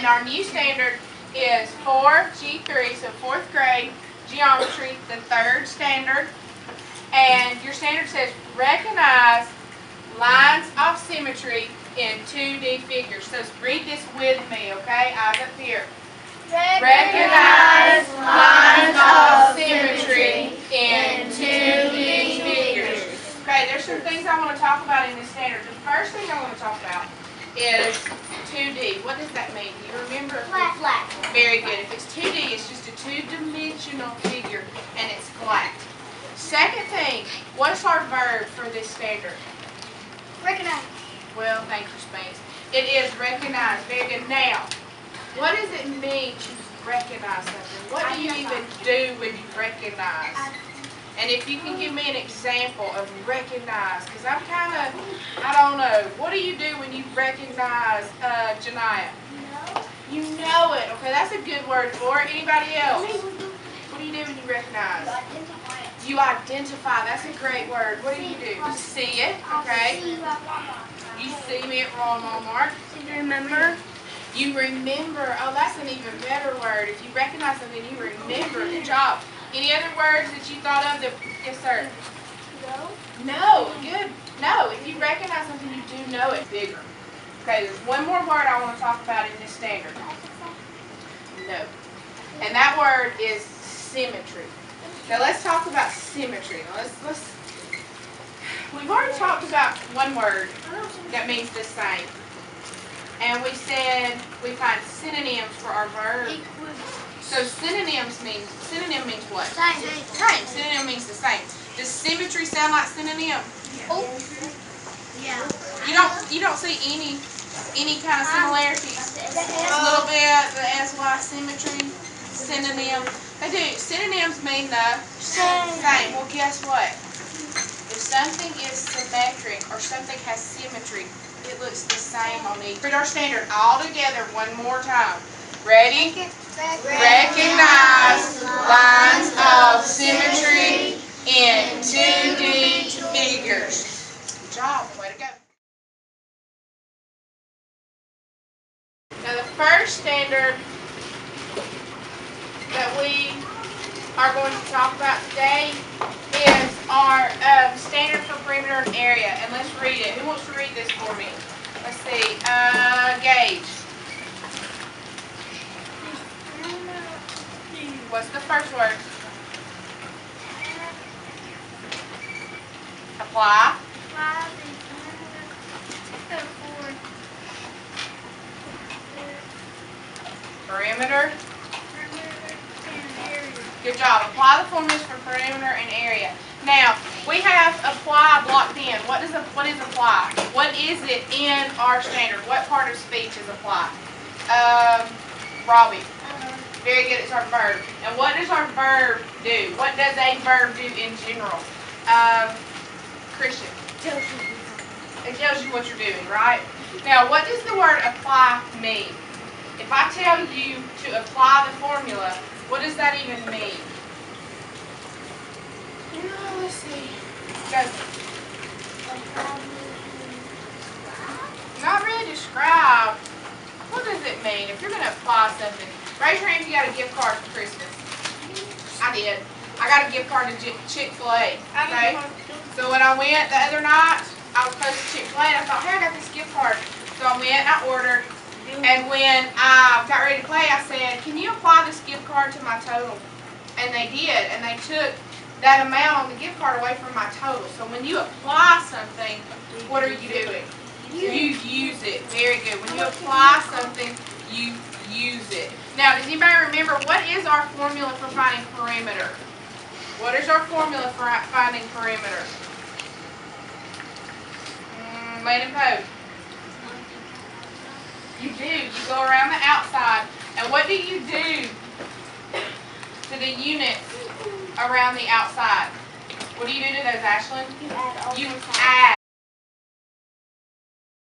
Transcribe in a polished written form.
And our new standard is 4G3, so 4th grade geometry, the 3rd standard. And your standard says recognize lines of symmetry in 2D figures. So read this with me, okay? Eyes up here. Recognize lines of symmetry in 2D figures. Okay, there's some things I want to talk about in this standard. The first thing I want to talk about is 2D. What does that mean? Do you remember? Flat. Very good. If it's 2D, it's just a two-dimensional figure, and it's flat. Second thing, what is our verb for this standard? Recognize. Well, thank you, Spence. It is recognize. Very good. Now, what does it mean to recognize something? What do you even do when you recognize? And if you can give me an example of recognize, because I'm kind of, I don't know. What do you do when you recognize Janiyah? You know it. Okay, that's a good word for it. Anybody else? What do you do when you recognize? You identify. That's a great word. What do? You see it, okay? You see me at Walmart. Remember? You remember. Oh, that's an even better word. If you recognize something, you remember. Good job. Any other words that you thought of? Yes, sir. No. Good. No. If you recognize something, you do know it. Bigger. Okay, there's one more word I want to talk about in this standard. No. And that word is symmetry. Now let's talk about symmetry. Now we've already talked about one word that means the same. And we said we find synonyms for our verb. So synonym means what? Same. Synonym means the same. Does symmetry sound like synonym? Yeah. You don't see any kind of similarities. A little bit, the SY symmetry, synonym. They do. Synonyms mean the same. Well, guess what? If something is symmetric or something has symmetry, it looks the same on each. Read our standard all together one more time. Ready? Recognize lines of symmetry in 2D figures. Good job. Way to go. Now the first standard that we are going to talk about today is our standard for perimeter and area. And let's read it. Who wants to read this for me? Let's see. Gage. What's the first word? Apply. Perimeter. Good job. Apply the formulas for perimeter and area. Now, we have apply blocked in. What is apply? What is it in our standard? What part of speech is apply? Robbie. Very good. It's our verb. And what does our verb do? What does a verb do in general? Christian. It tells you what you're doing, right? Now, what does the word apply mean? If I tell you to apply the formula, what does that even mean? Let's see. Go. Not really describe. What does it mean? If you're going to apply something, raise your hand if you got a gift card for Christmas. I did. I got a gift card to Chick-fil-A. Okay? So when I went the other night, I was close to Chick-fil-A and I thought, hey, I got this gift card. So I went and I ordered. And when I got ready to play, I said, can you apply this gift card to my total? And they did. And they took that amount on the gift card away from my total. So when you apply something, what are you doing? You use it. Very good. When you apply something, you use it. Now, does anybody remember what is our formula for finding perimeter? What is our formula for finding perimeter? Landon Poe. You do. You go around the outside. And what do you do to the unit around the outside? What do you do to those, Ashlyn? You add